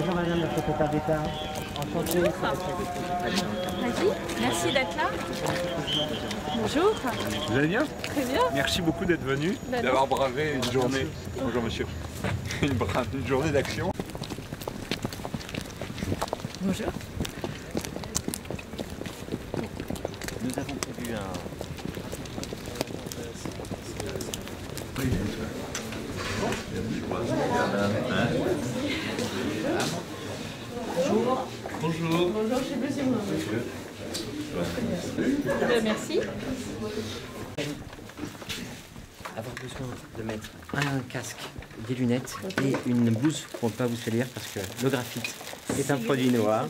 Bonjour madame la secrétaire d'État. Enchanté. Ravi, merci d'être là. Bonjour. Vous allez bien? Très bien. Merci beaucoup d'être venu, d'avoir bravé une journée. Bonjour monsieur. Une journée d'action. Bonjour. Nous avons prévu un... Bonjour. Bonjour. Bonjour, je sais plus si vous merci. Avoir besoin de mettre un casque, des lunettes et une blouse pour ne pas vous salir parce que le graphite est un produit noir.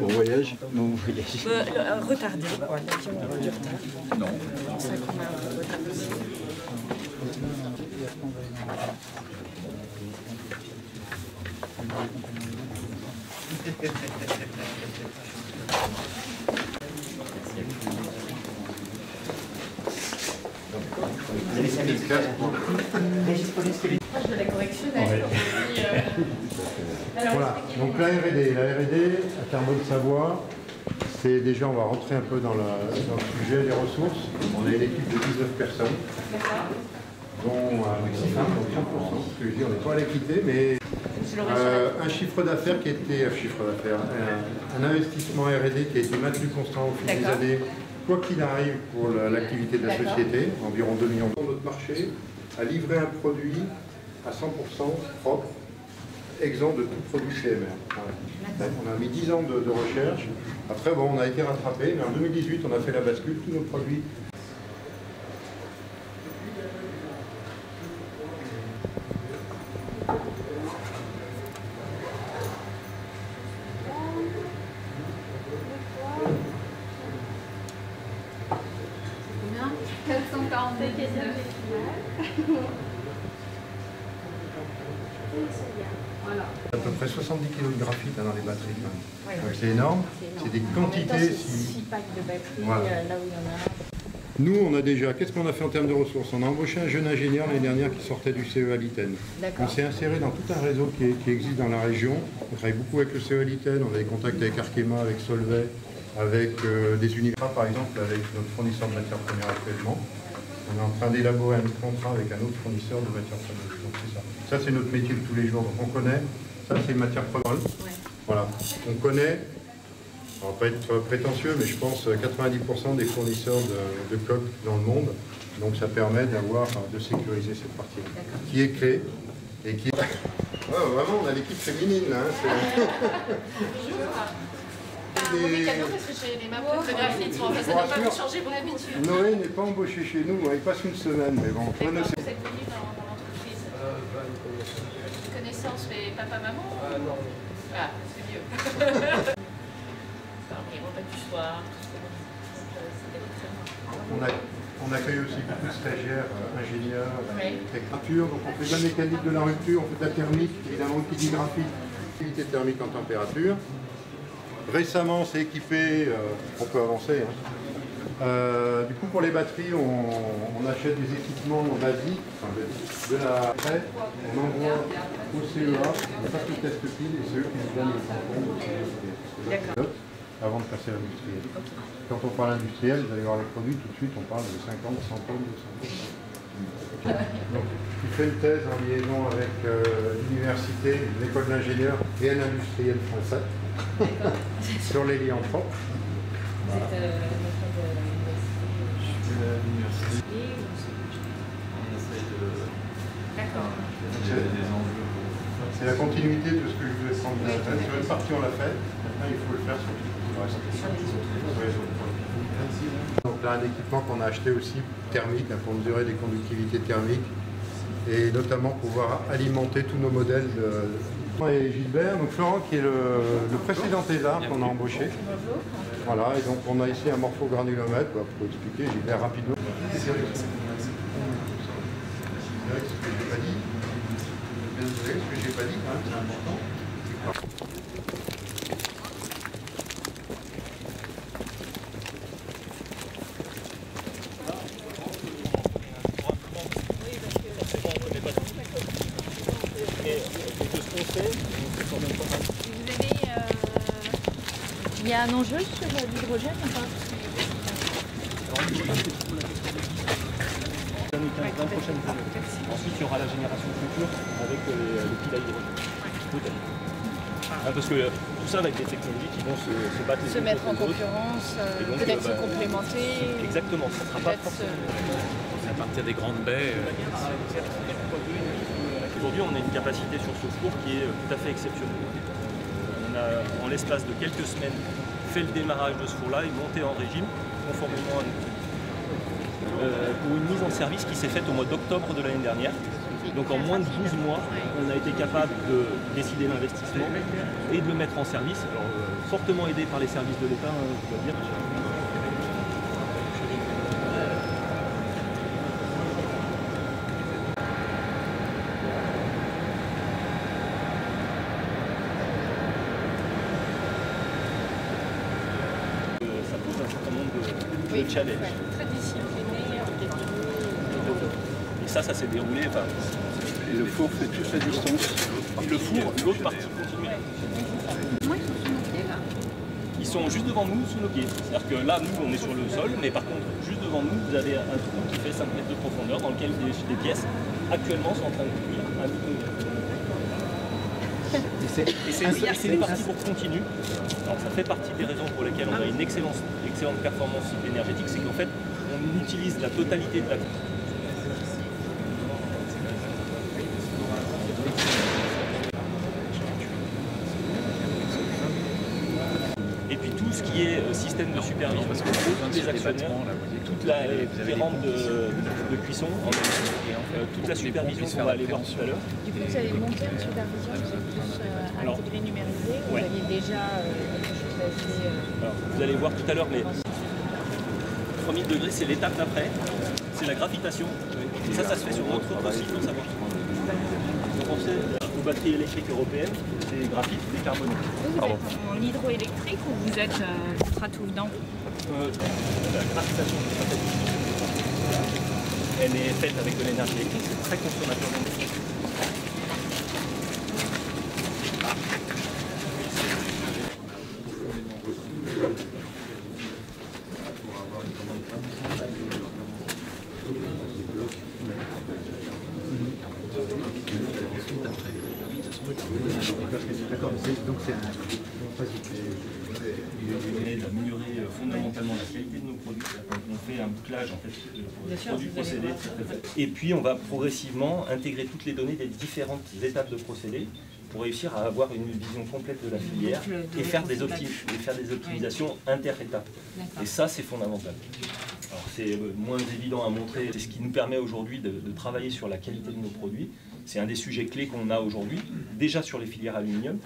Bon voyage. Bon voyage. Retardé, l'avion a du retard. Non. C'est ça qu'on a un peu retardé. Vous avez servi le casque pour Régis Police Télé. Je l'ai correctionnel. Voilà, donc la R&D à Carbone Savoie, c'est déjà, on va rentrer un peu dans le sujet des ressources. On est une équipe de 19 personnes, dont un maximum, donc 100%, parce que je dis, on n'est pas à l'équité, mais un chiffre d'affaires qui était, un investissement R&D qui a été maintenu constant au fil des années, quoi qu'il arrive pour l'activité de la société, environ 2 millions d'euros. Notre marché a livré un produit à 100% propre, exempt de tout produit CMR. Voilà. On a mis 10 ans de recherche. Après, bon, on a été rattrapé, mais en 2018, on a fait la bascule. Tous nos produits. Combien 449. Voilà. À peu près 70 kg de graphite dans les batteries. Ouais. C'est énorme. C'est des quantités. 6 packs de batteries, voilà. Là où il y en a. Nous, on a déjà, qu'est-ce qu'on a fait en termes de ressources? On a embauché un jeune ingénieur l'année dernière qui sortait du CE Alitaine. On s'est inséré dans tout un réseau qui existe dans la région. On travaille beaucoup avec le CE Alitaine, on a des contacts avec Arkema, avec Solvay, avec des universités, par exemple, avec notre fournisseur de matières premières actuellement. On est en train d'élaborer un autre contrat avec un autre fournisseur de matières premières. Donc c'est ça. Ça, c'est notre métier de tous les jours. Donc on connaît, ça c'est matières premières. Ouais. Voilà. On connaît. On va pas être prétentieux, mais je pense 90% des fournisseurs de coques dans le monde. Donc ça permet de sécuriser cette partie qui est créée et qui. Oh, vraiment, on a l'équipe féminine là. Mauvais cadeau parce que j'ai les mains de graphite, en fait, ça n'a pas changé mon habitude. Noé n'est pas embauché chez nous, il passe une semaine, mais bon. Vous êtes venu dans l'entreprise connaissance, mais papa-maman? Non. Ah, c'est mieux. Les repas du soir, on accueille aussi beaucoup de stagiaires, ingénieurs, température, donc on fait de la mécanique de la rupture, on fait de la thermique, évidemment qui dit graphite, activité thermique en température. Récemment, c'est équipé, on peut avancer. Du coup, pour les batteries, on achète des équipements basiques, de la prête, on envoie au CEA, on passe le test pile et c'est eux qui nous donnent les tampons avant de passer à l'industriel. Quand on parle industriel, vous allez voir les produits, tout de suite on parle de 50, 100 tonnes, 200 tonnes. Donc, il fait une thèse en liaison avec l'université, l'école d'ingénieurs et un industriel français sur les liens propres. Voilà. C'est la continuité de ce que je vous ai semblé. Sur une partie on l'a fait, maintenant il faut le faire sur le reste. Donc là un équipement qu'on a acheté aussi thermique pour mesurer des conductivités thermiques et notamment pouvoir alimenter tous nos modèles et Gilbert, donc Florent qui est le précédent thésard qu'on a embauché. Voilà, et donc on a ici un morphogranulomètre pour expliquer, Gilbert rapidement. C'est vrai ce que j'ai pas dit. Désolé, ce que j'ai pas dit, c'est important. qu'on fait, on se forme pas mal. Vous avez... Il y a un enjeu sur l'hydrogène ou pas? Dans les 15-20 prochaines années. Ensuite, il y aura la génération future avec le pile à hydrogène. Peut-être. Parce que tout ça va être des technologies qui vont se battre les Se mettre en concurrence, peut-être se complémenter. Exactement, ça ne sera pas forcément. À partir des grandes baies. Aujourd'hui, on a une capacité sur ce four qui est tout à fait exceptionnelle. On a, en l'espace de quelques semaines, fait le démarrage de ce four-là et monté en régime, conformément à nous. Pour une mise en service qui s'est faite au mois d'octobre de l'année dernière. Donc en moins de 12 mois, on a été capable de décider l'investissement et de le mettre en service. Alors, fortement aidé par les services de l'État, je dois dire. Ça pose un certain nombre de challenges. Très discipliné. Et ça s'est déroulé. Enfin, Et le four fait toute la distance. le four, l'autre partie continue. Ils sont juste devant nous, sous nos pieds. C'est-à-dire que là, nous, on est sur le sol, mais par contre, juste devant nous, vous avez un trou qui fait 5 mètres de profondeur dans lequel des pièces, actuellement, sont en train de cuire à micro-ondes. Et c'est des parties pour continu. Alors, ça fait partie des raisons pour lesquelles on a une excellente performance énergétique, c'est qu'en fait, on utilise la totalité de la... Et puis tout ce qui est système de supervision, parce que tous les actionnaires, toutes les rampes de cuisson, toute la supervision qu'on va aller voir tout à l'heure. Du coup, vous allez monter en supervision, vous êtes plus intégré, numérisé, vous aviez déjà quelque chose d'assez... Alors, vous allez voir tout à l'heure, mais 3000 degrés, c'est l'étape d'après, c'est la gravitation. Et ça se fait sur notre four aussi, il faut savoir. Vous pensez aux batteries électriques européennes, c'est graphite décarboné. Vous êtes en hydroélectrique ou vous êtes tout dedans? La gravitation, elle est faite avec de l'énergie électrique, c'est très consommateur d'énergie. D'accord, donc c'est d'améliorer fondamentalement la qualité de nos produits. On fait un bouclage en fait, pour produits procédés. Et puis on va progressivement intégrer toutes les données des différentes étapes de procédés pour réussir à avoir une vision complète de la filière et faire des optimisations inter-étapes. Et ça, c'est fondamental. Alors c'est moins évident à montrer, c'est ce qui nous permet aujourd'hui de travailler sur la qualité de nos produits. C'est un des sujets clés qu'on a aujourd'hui, déjà sur les filières aluminium.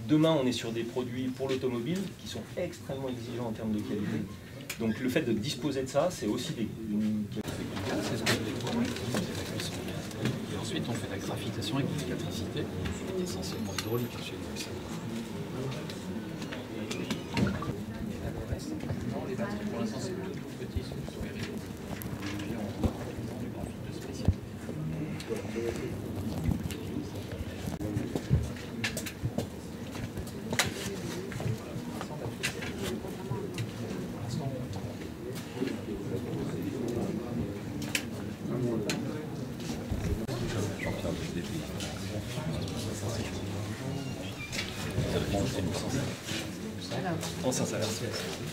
Demain, on est sur des produits pour l'automobile qui sont extrêmement exigeants en termes de qualité. Donc le fait de disposer de ça, c'est aussi une... C'est ce qu'on fait et ensuite, on fait la graphitation avec de l'électricité, qui est essentiellement hydraulique chez nous. Non, les batteries, pour l'instant, c'est tout petit, c'est sur les réseaux. Aujourd'hui, on prend du graphite spécial. En sens inverse.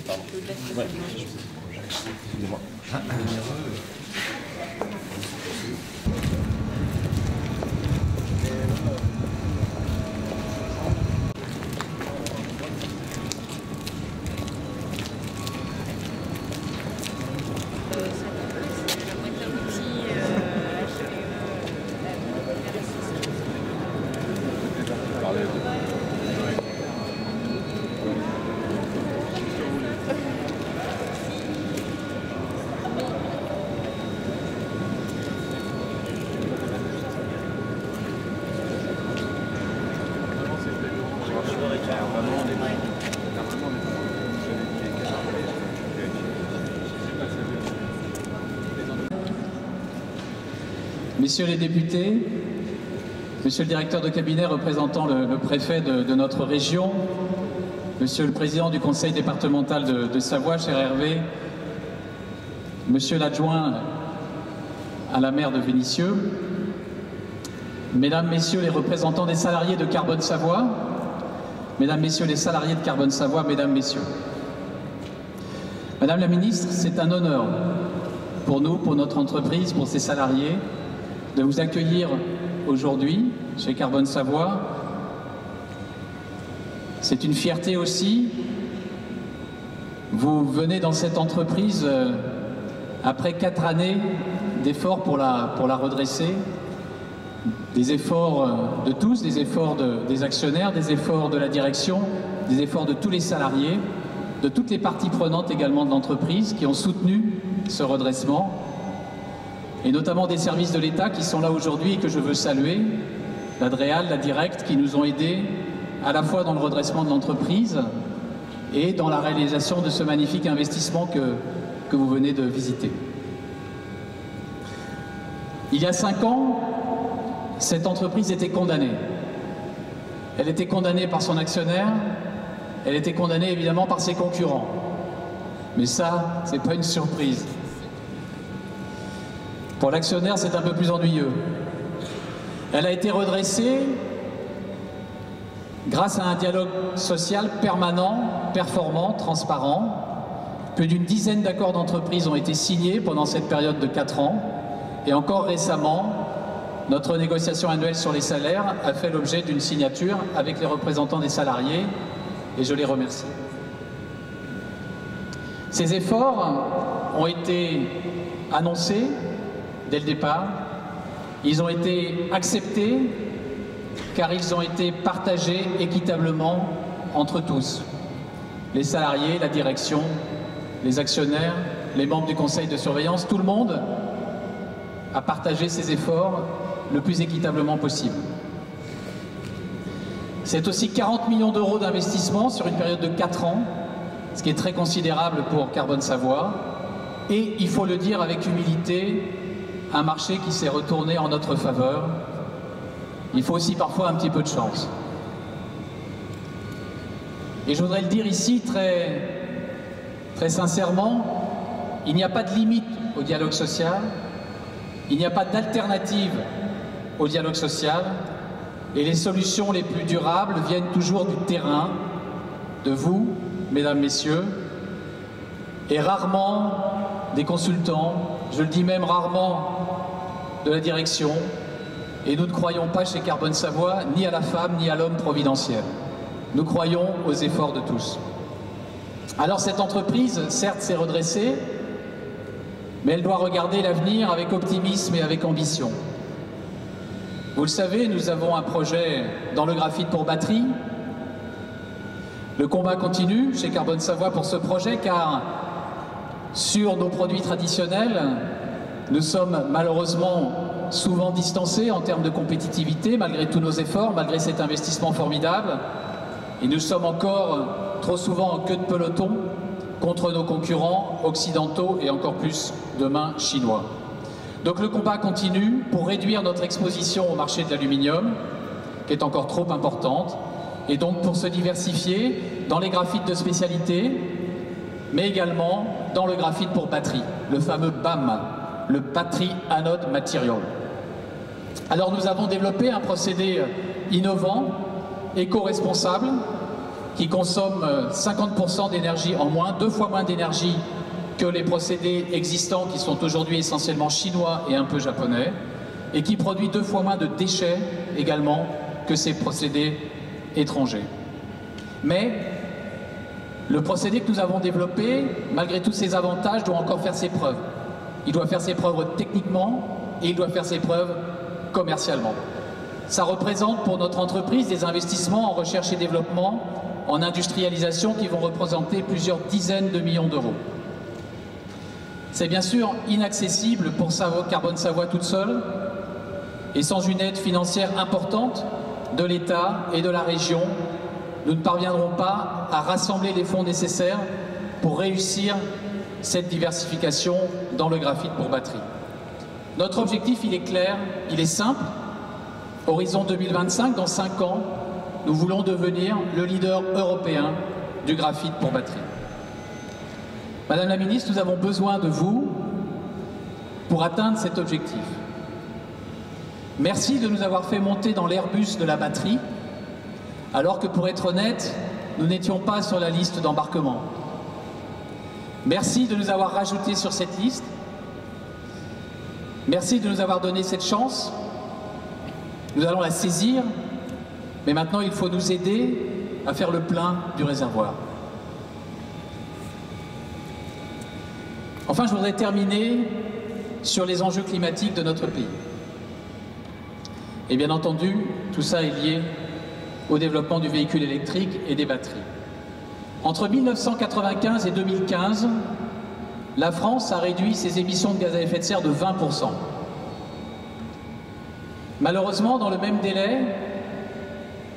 Pardon. Ouais. Excusez-moi. Messieurs les députés, Monsieur le directeur de cabinet représentant le préfet de notre région, Monsieur le président du conseil départemental de Savoie, cher Hervé, Monsieur l'adjoint à la maire de Vénissieux, Mesdames, Messieurs les représentants des salariés de Carbone Savoie, Mesdames, Messieurs les salariés de Carbone Savoie, Mesdames, Messieurs. Madame la ministre, c'est un honneur pour nous, pour notre entreprise, pour ses salariés, de vous accueillir aujourd'hui chez Carbone Savoie. C'est une fierté aussi. Vous venez dans cette entreprise après 4 années d'efforts pour la redresser, des efforts de tous, des efforts des actionnaires, des efforts de la direction, des efforts de tous les salariés, de toutes les parties prenantes également de l'entreprise qui ont soutenu ce redressement, et notamment des services de l'État qui sont là aujourd'hui et que je veux saluer, la DREAL, la Direct, qui nous ont aidés à la fois dans le redressement de l'entreprise et dans la réalisation de ce magnifique investissement que vous venez de visiter. Il y a 5 ans, cette entreprise était condamnée. Elle était condamnée par son actionnaire, elle était condamnée évidemment par ses concurrents. Mais ça, c'est pas une surprise. Pour l'actionnaire, c'est un peu plus ennuyeux. Elle a été redressée grâce à un dialogue social permanent, performant, transparent. Plus d'une dizaine d'accords d'entreprise ont été signés pendant cette période de 4 ans. Et encore récemment, notre négociation annuelle sur les salaires a fait l'objet d'une signature avec les représentants des salariés, et je les remercie. Ces efforts ont été annoncés dès le départ, ils ont été acceptés car ils ont été partagés équitablement entre tous. Les salariés, la direction, les actionnaires, les membres du conseil de surveillance, tout le monde a partagé ces efforts le plus équitablement possible. C'est aussi 40 millions d'euros d'investissement sur une période de 4 ans, ce qui est très considérable pour Carbone Savoie, et il faut le dire avec humilité, un marché qui s'est retourné en notre faveur. Il faut aussi parfois un petit peu de chance. Et je voudrais le dire ici très sincèrement, il n'y a pas de limite au dialogue social, il n'y a pas d'alternative au dialogue social, et les solutions les plus durables viennent toujours du terrain, de vous, mesdames, messieurs, et rarement des consultants, je le dis même rarement de la direction, et nous ne croyons pas chez Carbone Savoie ni à la femme ni à l'homme providentiel. Nous croyons aux efforts de tous. Alors cette entreprise, certes, s'est redressée, mais elle doit regarder l'avenir avec optimisme et avec ambition. Vous le savez, nous avons un projet dans le graphite pour batterie. Le combat continue chez Carbone Savoie pour ce projet, car sur nos produits traditionnels, nous sommes malheureusement souvent distancés en termes de compétitivité, malgré tous nos efforts, malgré cet investissement formidable. Et nous sommes encore trop souvent en queue de peloton contre nos concurrents occidentaux et encore plus demain chinois. Donc le combat continue pour réduire notre exposition au marché de l'aluminium, qui est encore trop importante, et donc pour se diversifier dans les graphites de spécialité, mais également dans le graphite pour batterie, le fameux BAM, le Battery Anode Material. Alors nous avons développé un procédé innovant, éco-responsable, qui consomme 50% d'énergie en moins, 2 fois moins d'énergie que les procédés existants qui sont aujourd'hui essentiellement chinois et un peu japonais, et qui produit 2 fois moins de déchets également que ces procédés étrangers. Mais le procédé que nous avons développé, malgré tous ses avantages, doit encore faire ses preuves. Il doit faire ses preuves techniquement et il doit faire ses preuves commercialement. Ça représente pour notre entreprise des investissements en recherche et développement, en industrialisation qui vont représenter plusieurs dizaines de millions d'euros. C'est bien sûr inaccessible pour Carbone Savoie toute seule et sans une aide financière importante de l'État et de la région, nous ne parviendrons pas à rassembler les fonds nécessaires pour réussir cette diversification dans le graphite pour batterie. Notre objectif, il est clair, il est simple, Horizon 2025, dans 5 ans, nous voulons devenir le leader européen du graphite pour batterie. Madame la ministre, nous avons besoin de vous pour atteindre cet objectif. Merci de nous avoir fait monter dans l'Airbus de la batterie, alors que pour être honnête, nous n'étions pas sur la liste d'embarquement. Merci de nous avoir rajoutés sur cette liste. Merci de nous avoir donné cette chance. Nous allons la saisir, mais maintenant il faut nous aider à faire le plein du réservoir. Enfin, je voudrais terminer sur les enjeux climatiques de notre pays. Et bien entendu, tout ça est lié au développement du véhicule électrique et des batteries. Entre 1995 et 2015, la France a réduit ses émissions de gaz à effet de serre de 20%. Malheureusement, dans le même délai,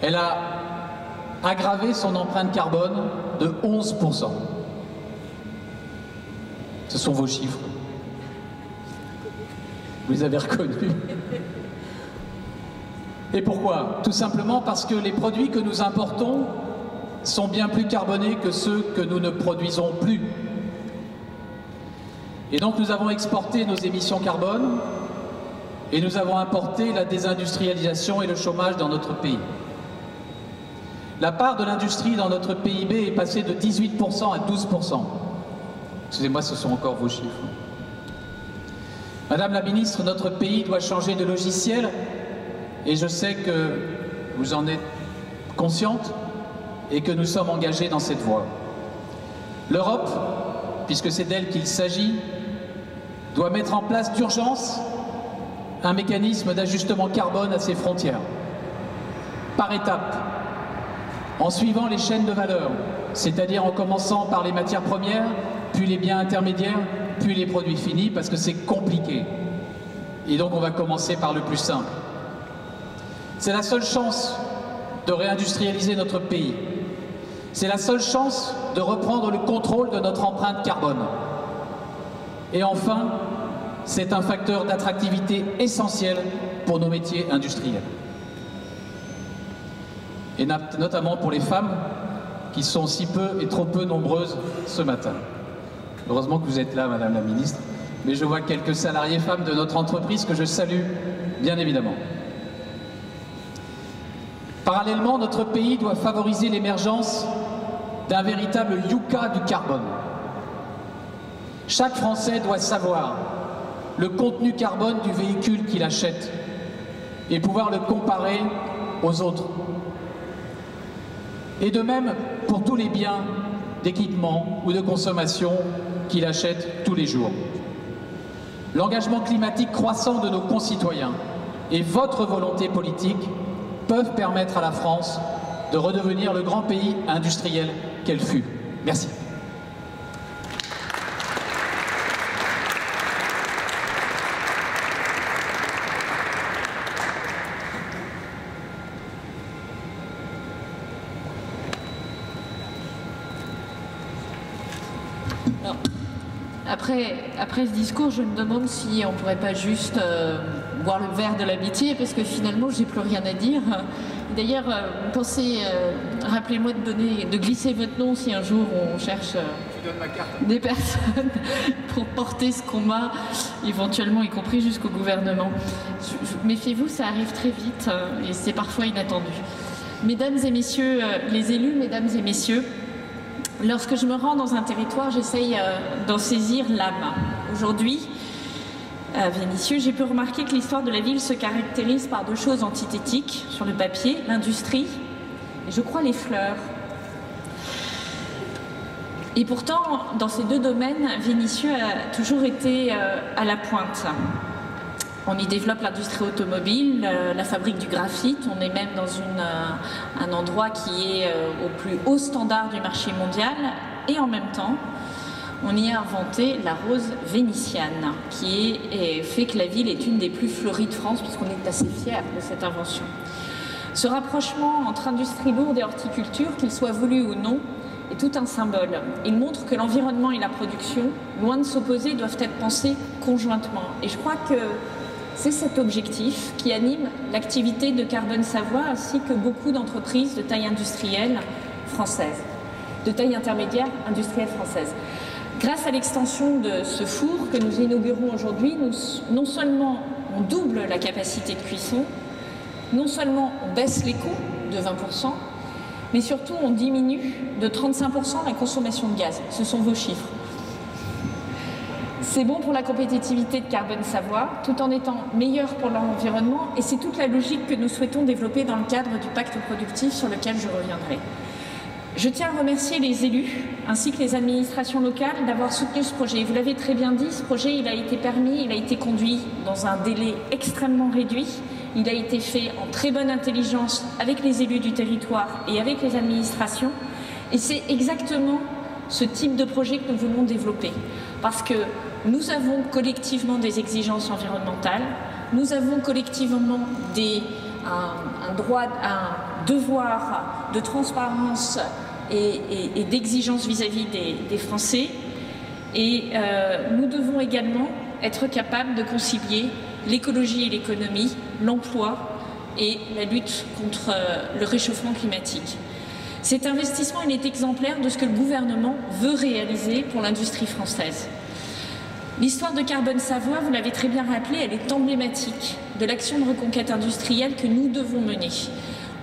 elle a aggravé son empreinte carbone de 11%. Ce sont vos chiffres. Vous les avez reconnus. Et pourquoi? Tout simplement parce que les produits que nous importons sont bien plus carbonés que ceux que nous ne produisons plus. Et donc nous avons exporté nos émissions carbone et nous avons importé la désindustrialisation et le chômage dans notre pays. La part de l'industrie dans notre PIB est passée de 18% à 12%. Excusez-moi, ce sont encore vos chiffres. Madame la ministre, notre pays doit changer de logiciel et je sais que vous en êtes consciente et que nous sommes engagés dans cette voie. L'Europe, puisque c'est d'elle qu'il s'agit, doit mettre en place d'urgence un mécanisme d'ajustement carbone à ses frontières, par étapes, en suivant les chaînes de valeur, c'est-à-dire en commençant par les matières premières, puis les biens intermédiaires, puis les produits finis, parce que c'est compliqué. Et donc on va commencer par le plus simple. C'est la seule chance de réindustrialiser notre pays. C'est la seule chance de reprendre le contrôle de notre empreinte carbone. Et enfin, c'est un facteur d'attractivité essentiel pour nos métiers industriels. Et notamment pour les femmes qui sont si peu et trop peu nombreuses ce matin. Heureusement que vous êtes là, Madame la Ministre, mais je vois quelques salariés femmes de notre entreprise que je salue, bien évidemment. Parallèlement, notre pays doit favoriser l'émergence d'un véritable yucca du carbone. Chaque Français doit savoir le contenu carbone du véhicule qu'il achète et pouvoir le comparer aux autres. Et de même pour tous les biens d'équipement ou de consommation qu'il achète tous les jours. L'engagement climatique croissant de nos concitoyens et votre volonté politique peuvent permettre à la France de redevenir le grand pays industriel qu'elle fut. Merci. Alors, après ce discours, je me demande si on ne pourrait pas juste boire le verre de l'amitié, parce que finalement, j'ai plus rien à dire. D'ailleurs, rappelez-moi de glisser votre nom si un jour on cherche des personnes pour porter ce combat, éventuellement y compris jusqu'au gouvernement. Méfiez-vous, ça arrive très vite et c'est parfois inattendu. Mesdames et messieurs les élus, mesdames et messieurs, lorsque je me rends dans un territoire, j'essaye d'en saisir l'âme. Aujourd'hui, à Vénissieux, j'ai pu remarquer que l'histoire de la ville se caractérise par deux choses antithétiques sur le papier, l'industrie et je crois les fleurs. Et pourtant, dans ces deux domaines, Vénissieux a toujours été à la pointe. On y développe l'industrie automobile, la fabrique du graphite, on est même dans un endroit qui est au plus haut standard du marché mondial et en même temps, on y a inventé la rose vénitiane qui fait que la ville est une des plus fleuries de France puisqu'on est assez fiers de cette invention. Ce rapprochement entre industrie lourde et horticulture, qu'il soit voulu ou non, est tout un symbole. Il montre que l'environnement et la production, loin de s'opposer, doivent être pensés conjointement. Et je crois que C'est cet objectif qui anime l'activité de Carbone Savoie ainsi que beaucoup d'entreprises de taille industrielle française, de taille intermédiaire industrielle française. Grâce à l'extension de ce four que nous inaugurons aujourd'hui, non seulement on double la capacité de cuisson, non seulement on baisse les coûts de 20%, mais surtout on diminue de 35% la consommation de gaz. Ce sont vos chiffres. C'est bon pour la compétitivité de Carbone Savoie, tout en étant meilleur pour l'environnement, et c'est toute la logique que nous souhaitons développer dans le cadre du pacte productif sur lequel je reviendrai. Je tiens à remercier les élus ainsi que les administrations locales d'avoir soutenu ce projet. Vous l'avez très bien dit, ce projet il a été conduit dans un délai extrêmement réduit. Il a été fait en très bonne intelligence avec les élus du territoire et avec les administrations. Et c'est exactement ce type de projet que nous voulons développer. Parce que nous avons collectivement des exigences environnementales, nous avons collectivement un devoir de transparence et d'exigence vis-à-vis des Français. Et nous devons également être capables de concilier l'écologie et l'économie, l'emploi et la lutte contre le réchauffement climatique. Cet investissement il est exemplaire de ce que le gouvernement veut réaliser pour l'industrie française. L'histoire de Carbone Savoie, vous l'avez très bien rappelé, elle est emblématique de l'action de reconquête industrielle que nous devons mener.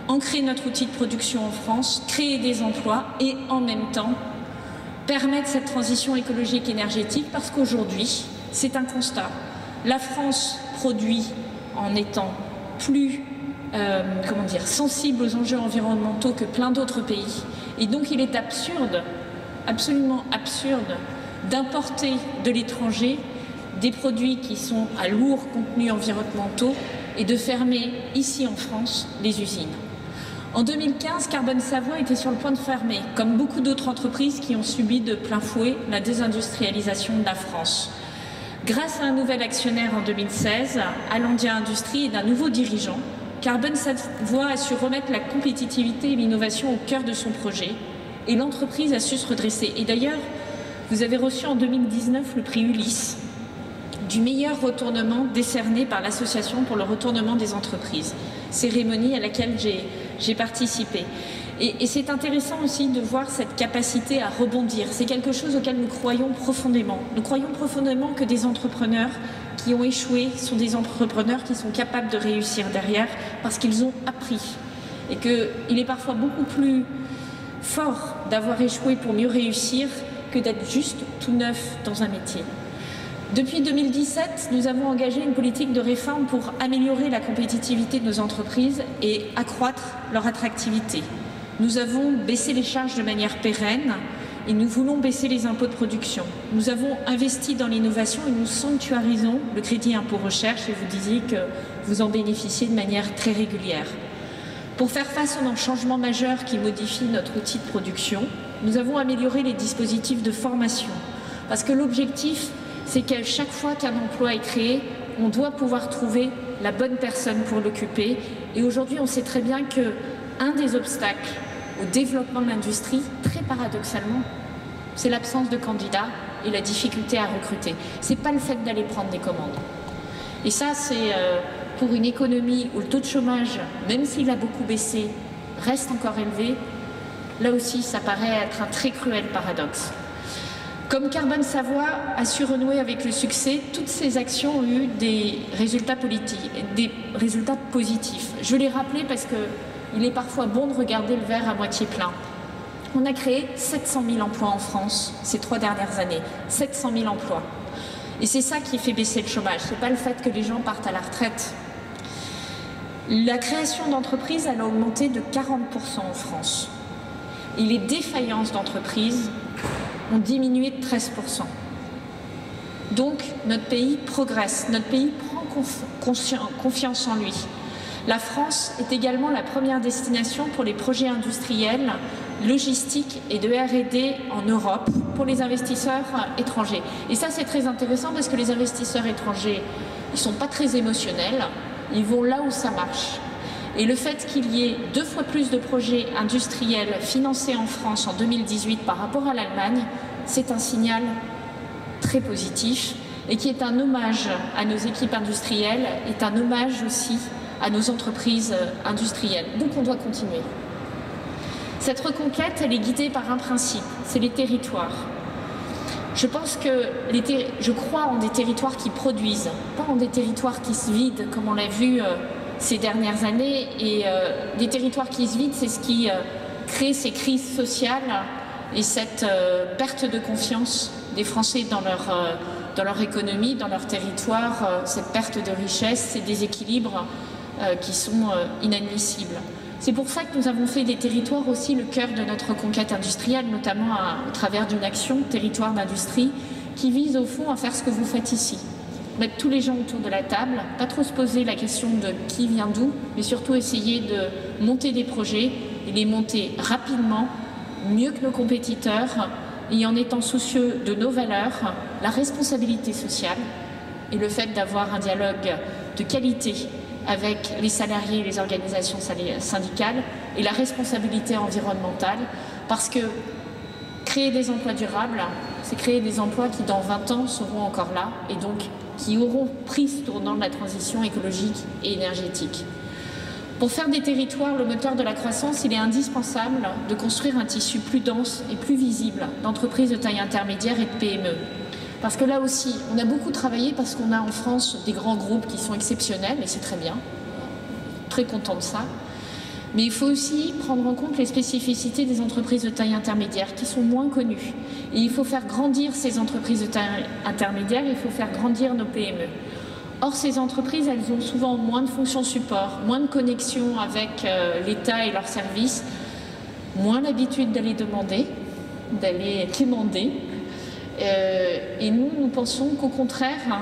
Ancrer notre outil de production en France, créer des emplois et en même temps permettre cette transition écologique et énergétique parce qu'aujourd'hui, c'est un constat. La France produit en étant plus sensible aux enjeux environnementaux que plein d'autres pays. Et donc il est absurde, absolument absurde, d'importer de l'étranger des produits qui sont à lourd contenu environnementaux et de fermer ici en France les usines. En 2015, Carbone Savoie était sur le point de fermer, comme beaucoup d'autres entreprises qui ont subi de plein fouet la désindustrialisation de la France. Grâce à un nouvel actionnaire en 2016, Allandia Industries et d'un nouveau dirigeant, Carbone Savoie a su remettre la compétitivité et l'innovation au cœur de son projet et l'entreprise a su se redresser. Et d'ailleurs, vous avez reçu en 2019 le prix Ulysse du meilleur retournement décerné par l'Association pour le retournement des entreprises, cérémonie à laquelle j'ai participé. Et c'est intéressant aussi de voir cette capacité à rebondir. C'est quelque chose auquel nous croyons profondément. Nous croyons profondément que des entrepreneurs qui ont échoué sont des entrepreneurs qui sont capables de réussir derrière parce qu'ils ont appris. Et qu'il est parfois beaucoup plus fort d'avoir échoué pour mieux réussir que d'être juste tout neuf dans un métier. Depuis 2017, nous avons engagé une politique de réforme pour améliorer la compétitivité de nos entreprises et accroître leur attractivité. Nous avons baissé les charges de manière pérenne et nous voulons baisser les impôts de production. Nous avons investi dans l'innovation et nous sanctuarisons le crédit impôt recherche et vous disiez que vous en bénéficiez de manière très régulière. Pour faire face aux changements majeurs qui modifient notre outil de production, nous avons amélioré les dispositifs de formation parce que l'objectif, c'est qu'à chaque fois qu'un emploi est créé, on doit pouvoir trouver la bonne personne pour l'occuper. Et aujourd'hui, on sait très bien qu'un des obstacles au développement de l'industrie, très paradoxalement, c'est l'absence de candidats et la difficulté à recruter. Ce n'est pas le fait d'aller prendre des commandes. Et ça, c'est pour une économie où le taux de chômage, même s'il a beaucoup baissé, reste encore élevé. Là aussi, ça paraît être un très cruel paradoxe. Comme Carbone Savoie a su renouer avec le succès, toutes ces actions ont eu des résultats positifs. Je vais les rappeler parce qu'il est parfois bon de regarder le verre à moitié plein. On a créé 700 000 emplois en France ces 3 dernières années. 700 000 emplois. Et c'est ça qui fait baisser le chômage. Ce n'est pas le fait que les gens partent à la retraite. La création d'entreprises, elle a augmenté de 40% en France. Et les défaillances d'entreprises ont diminué de 13%. Donc, notre pays progresse, notre pays prend confiance en lui. La France est également la première destination pour les projets industriels, logistiques et de R&D en Europe pour les investisseurs étrangers. Et ça, c'est très intéressant parce que les investisseurs étrangers, ils ne sont pas très émotionnels, ils vont là où ça marche. Et le fait qu'il y ait 2 fois plus de projets industriels financés en France en 2018 par rapport à l'Allemagne, c'est un signal très positif et qui est un hommage à nos équipes industrielles, est un hommage aussi à nos entreprises industrielles. Donc on doit continuer. Cette reconquête, elle est guidée par un principe, c'est les territoires. Je pense que je crois en des territoires qui produisent, pas en des territoires qui se vident, comme on l'a vu ces dernières années. Et des territoires qui se vident, c'est ce qui crée ces crises sociales et cette perte de confiance des Français dans leur économie, dans leur territoire, cette perte de richesse, ces déséquilibres qui sont inadmissibles. C'est pour ça que nous avons fait des territoires aussi le cœur de notre reconquête industrielle, notamment au travers d'une action territoire d'industrie qui vise au fond à faire ce que vous faites ici. Mettre tous les gens autour de la table, pas trop se poser la question de qui vient d'où, mais surtout essayer de monter des projets et les monter rapidement, mieux que nos compétiteurs, et en étant soucieux de nos valeurs, la responsabilité sociale et le fait d'avoir un dialogue de qualité avec les salariés et les organisations syndicales et la responsabilité environnementale, parce que créer des emplois durables, c'est créer des emplois qui dans 20 ans seront encore là et donc qui auront pris ce tournant de la transition écologique et énergétique. Pour faire des territoires le moteur de la croissance, il est indispensable de construire un tissu plus dense et plus visible d'entreprises de taille intermédiaire et de PME. Parce que là aussi, on a beaucoup travaillé parce qu'on a en France des grands groupes qui sont exceptionnels, et c'est très bien, très content de ça. Mais il faut aussi prendre en compte les spécificités des entreprises de taille intermédiaire qui sont moins connues. Et il faut faire grandir ces entreprises de taille intermédiaire, il faut faire grandir nos PME. Or, ces entreprises, elles ont souvent moins de fonctions support, moins de connexion avec l'État et leurs services, moins l'habitude d'aller demander, d'aller quémander. Et nous pensons qu'au contraire,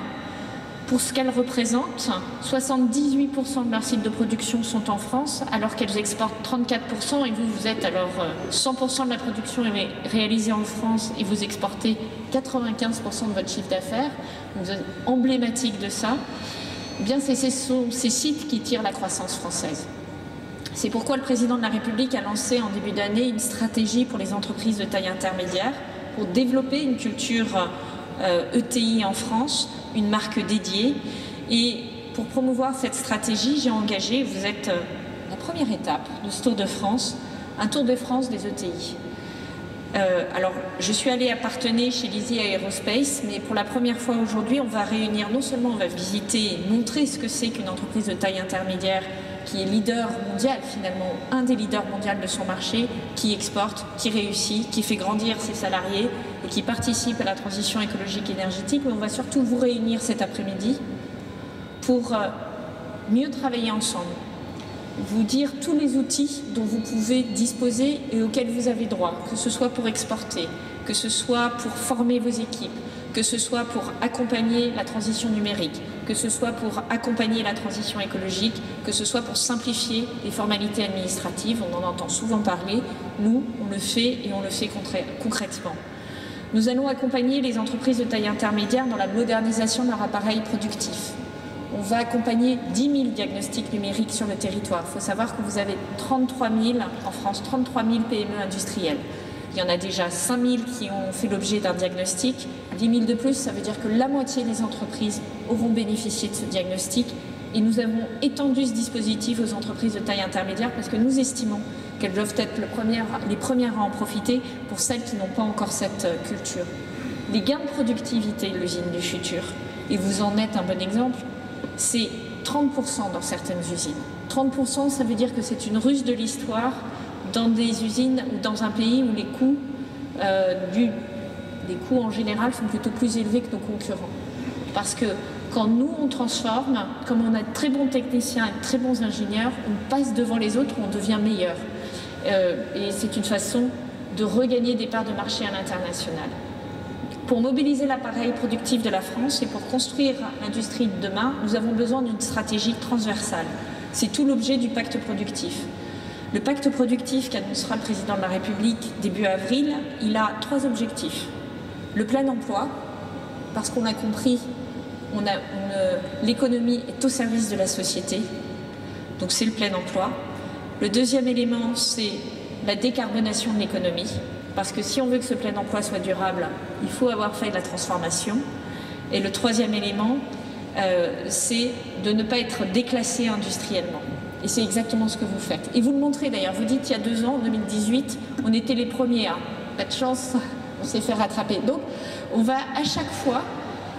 pour ce qu'elles représentent, 78% de leurs sites de production sont en France, alors qu'elles exportent 34%, et vous êtes alors 100% de la production est réalisée en France et vous exportez 95% de votre chiffre d'affaires. Vous êtes emblématique de ça. Eh bien, ce sont ces sites qui tirent la croissance française. C'est pourquoi le président de la République a lancé en début d'année une stratégie pour les entreprises de taille intermédiaire, pour développer une culture ETI en France, une marque dédiée. Et pour promouvoir cette stratégie, j'ai engagé, vous êtes la première étape de ce Tour de France, un Tour de France des ETI. Alors, je suis allée à Parthenay chez Lizzie Aerospace, mais pour la première fois aujourd'hui, on va réunir, non seulement on va visiter et montrer ce que c'est qu'une entreprise de taille intermédiaire qui est leader mondial finalement, un des leaders mondiaux de son marché, qui exporte, qui réussit, qui fait grandir ses salariés et qui participe à la transition écologique et énergétique. Mais on va surtout vous réunir cet après-midi pour mieux travailler ensemble, vous dire tous les outils dont vous pouvez disposer et auxquels vous avez droit, que ce soit pour exporter, que ce soit pour former vos équipes, que ce soit pour accompagner la transition numérique, que ce soit pour accompagner la transition écologique, que ce soit pour simplifier les formalités administratives. On en entend souvent parler. Nous, on le fait et on le fait concrètement. Nous allons accompagner les entreprises de taille intermédiaire dans la modernisation de leur appareil productif. On va accompagner 10 000 diagnostics numériques sur le territoire. Il faut savoir que vous avez 33 000 en France, 33 000 PME industrielles. Il y en a déjà 5 000 qui ont fait l'objet d'un diagnostic. 10 000 de plus, ça veut dire que la moitié des entreprises auront bénéficié de ce diagnostic. Et nous avons étendu ce dispositif aux entreprises de taille intermédiaire parce que nous estimons qu'elles doivent être les premières à en profiter pour celles qui n'ont pas encore cette culture. Les gains de productivité de l'usine du futur, et vous en êtes un bon exemple, c'est 30% dans certaines usines. 30%, ça veut dire que c'est une ruse de l'histoire dans des usines ou dans un pays où les coûts en général sont plutôt plus élevés que nos concurrents. Parce que quand nous on transforme, comme on a de très bons techniciens et de très bons ingénieurs, on passe devant les autres, on devient meilleur. Et c'est une façon de regagner des parts de marché à l'international. Pour mobiliser l'appareil productif de la France et pour construire l'industrie de demain, nous avons besoin d'une stratégie transversale. C'est tout l'objet du pacte productif. Le pacte productif qu'annoncera le président de la République début avril, il a 3 objectifs. Le plein emploi, parce qu'on a compris, l'économie est au service de la société, donc c'est le plein emploi. Le deuxième élément, c'est la décarbonation de l'économie, parce que si on veut que ce plein emploi soit durable, il faut avoir fait de la transformation. Et le troisième élément, c'est de ne pas être déclassé industriellement. Et c'est exactement ce que vous faites. Et vous le montrez d'ailleurs, vous dites il y a 2 ans, en 2018, on était les premiers à. Pas de chance, on s'est fait rattraper. Donc on va à chaque fois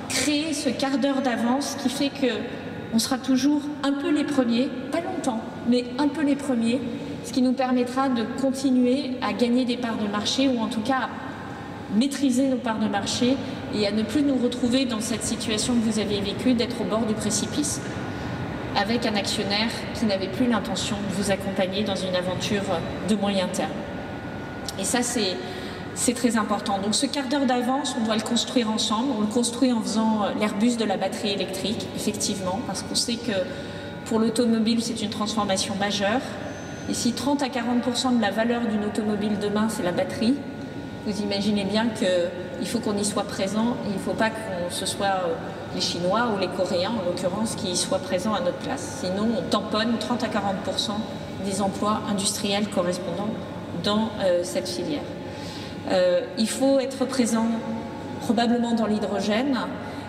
créer ce quart d'heure d'avance qui fait qu'on sera toujours un peu les premiers, pas longtemps, mais un peu les premiers, ce qui nous permettra de continuer à gagner des parts de marché ou en tout cas à maîtriser nos parts de marché et à ne plus nous retrouver dans cette situation que vous avez vécue d'être au bord du précipice avec un actionnaire qui n'avait plus l'intention de vous accompagner dans une aventure de moyen terme. Et ça, c'est très important. Donc ce quart d'heure d'avance, on doit le construire ensemble. On le construit en faisant l'Airbus de la batterie électrique, effectivement, parce qu'on sait que pour l'automobile, c'est une transformation majeure. Et si 30 à 40% de la valeur d'une automobile demain, c'est la batterie, vous imaginez bien qu'il faut qu'on y soit présent et il ne faut pas que ce soit les Chinois ou les Coréens, en l'occurrence, qui y soient présents à notre place. Sinon, on tamponne 30 à 40% des emplois industriels correspondants dans cette filière. Il faut être présent probablement dans l'hydrogène.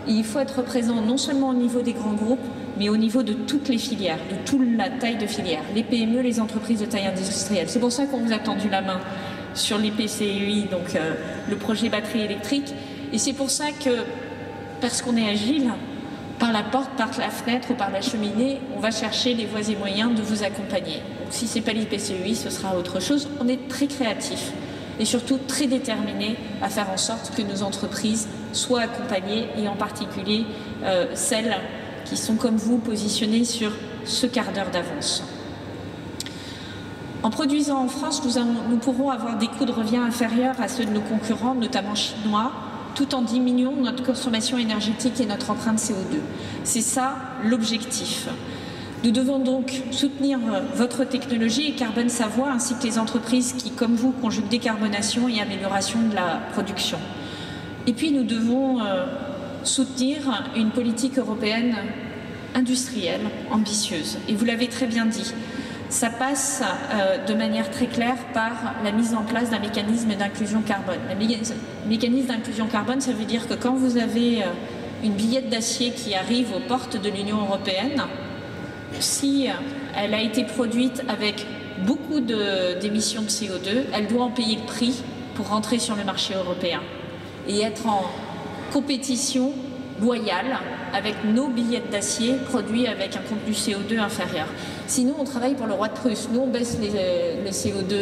Il faut être présent non seulement au niveau des grands groupes, mais au niveau de toutes les filières, de toute la taille de filière, les PME, les entreprises de taille industrielle. C'est pour ça qu'on vous a tendu la main sur les PCUI, donc le projet batterie électrique. Et c'est pour ça que, parce qu'on est agile, par la porte, par la fenêtre ou par la cheminée, on va chercher les voies et moyens de vous accompagner. Donc, si ce n'est pas les PCUI, ce sera autre chose. On est très créatifs et surtout très déterminés à faire en sorte que nos entreprises soient accompagnées et en particulier celles qui sont comme vous positionnées sur ce quart d'heure d'avance. En produisant en France, nous pourrons avoir des coûts de revient inférieurs à ceux de nos concurrents, notamment chinois, tout en diminuant notre consommation énergétique et notre empreinte CO2. C'est ça l'objectif. Nous devons donc soutenir votre technologie et Carbone Savoie, ainsi que les entreprises qui, comme vous, conjuguent décarbonation et amélioration de la production. Et puis nous devons soutenir une politique européenne industrielle, ambitieuse. Et vous l'avez très bien dit, ça passe de manière très claire par la mise en place d'un mécanisme d'inclusion carbone. Le mécanisme d'inclusion carbone, ça veut dire que quand vous avez une billette d'acier qui arrive aux portes de l'Union européenne, si elle a été produite avec beaucoup d'émissions de CO2, elle doit en payer le prix pour rentrer sur le marché européen et être en compétition loyale avec nos billettes d'acier produits avec un contenu CO2 inférieur. Sinon, on travaille pour le roi de Prusse. Nous, on baisse le CO2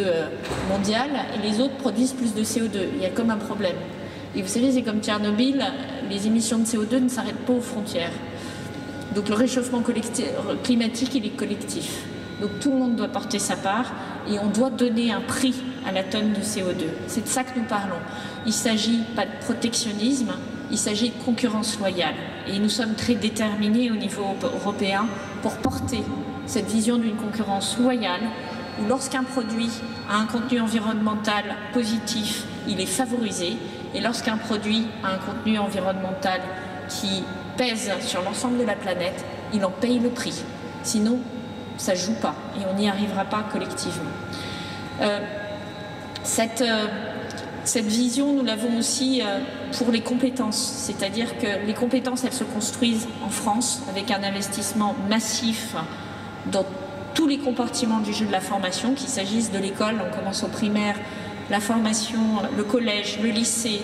mondial et les autres produisent plus de CO2. Il y a comme un problème. Et vous savez, c'est comme Tchernobyl, les émissions de CO2 ne s'arrêtent pas aux frontières. Donc le réchauffement climatique, il est collectif. Donc tout le monde doit porter sa part et on doit donner un prix à la tonne de CO2. C'est de ça que nous parlons. Il ne s'agit pas de protectionnisme, il s'agit de concurrence loyale. Et nous sommes très déterminés au niveau européen pour porter cette vision d'une concurrence loyale où lorsqu'un produit a un contenu environnemental positif, il est favorisé. Et lorsqu'un produit a un contenu environnemental qui pèse sur l'ensemble de la planète, il en paye le prix. Sinon, ça ne joue pas et on n'y arrivera pas collectivement. Cette vision, nous l'avons aussi pour les compétences, c'est-à-dire que les compétences, elles se construisent en France avec un investissement massif dans tous les compartiments du jeu de la formation, qu'il s'agisse de l'école, on commence au primaire, la formation, le collège, le lycée,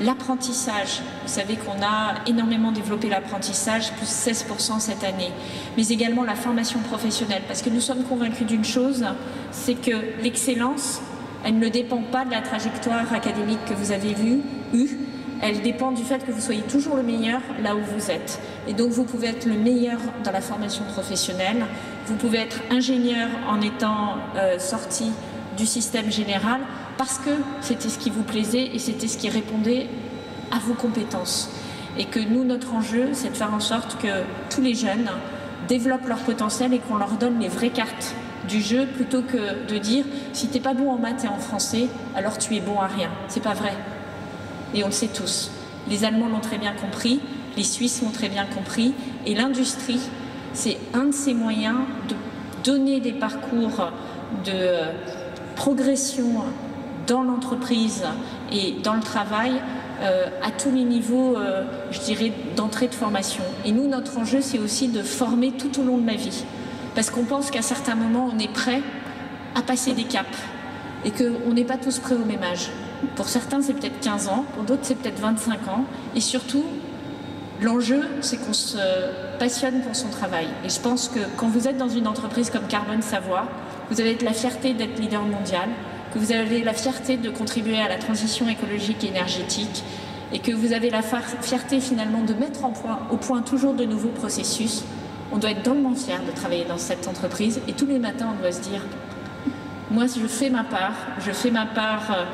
l'apprentissage. Vous savez qu'on a énormément développé l'apprentissage, plus 16% cette année, mais également la formation professionnelle, parce que nous sommes convaincus d'une chose, c'est que l'excellence, elle ne dépend pas de la trajectoire académique que vous avez eue, elle dépend du fait que vous soyez toujours le meilleur là où vous êtes. Et donc vous pouvez être le meilleur dans la formation professionnelle, vous pouvez être ingénieur en étant sorti du système général, parce que c'était ce qui vous plaisait et c'était ce qui répondait à vos compétences. Et que nous, notre enjeu, c'est de faire en sorte que tous les jeunes développent leur potentiel et qu'on leur donne les vraies cartes du jeu, plutôt que de dire si t'es pas bon en maths et en français, alors tu es bon à rien. C'est pas vrai. Et on le sait tous. Les Allemands l'ont très bien compris, les Suisses l'ont très bien compris, et l'industrie, c'est un de ces moyens de donner des parcours de progression dans l'entreprise et dans le travail à tous les niveaux, je dirais, d'entrée de formation. Et nous, notre enjeu, c'est aussi de former tout au long de la vie. Parce qu'on pense qu'à certains moments, on est prêt à passer des caps et qu'on n'est pas tous prêts au même âge. Pour certains, c'est peut-être 15 ans, pour d'autres, c'est peut-être 25 ans. Et surtout, l'enjeu, c'est qu'on se passionne pour son travail. Et je pense que quand vous êtes dans une entreprise comme Carbone Savoie, vous avez la fierté d'être leader mondial, que vous avez la fierté de contribuer à la transition écologique et énergétique, et que vous avez la fierté finalement de mettre au point toujours de nouveaux processus. On doit être drôlement fiers de travailler dans cette entreprise, et tous les matins, on doit se dire, moi, je fais ma part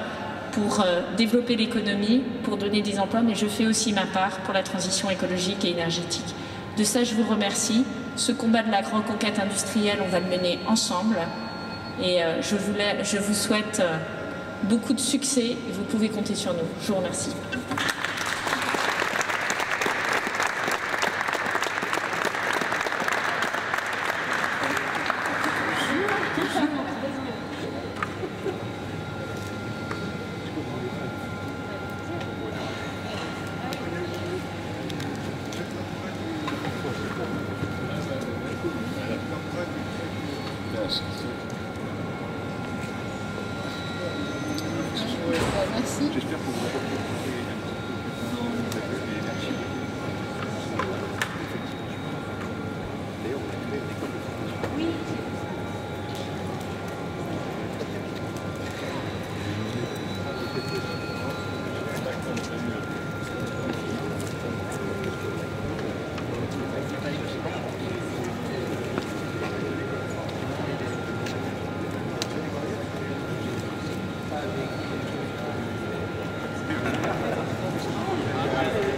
pour développer l'économie, pour donner des emplois, mais je fais aussi ma part pour la transition écologique et énergétique. De ça, je vous remercie. Ce combat de la reconquête industrielle, on va le mener ensemble. Et je vous souhaite beaucoup de succès et vous pouvez compter sur nous. Je vous remercie. Merci. J'espère que vous avez Merci.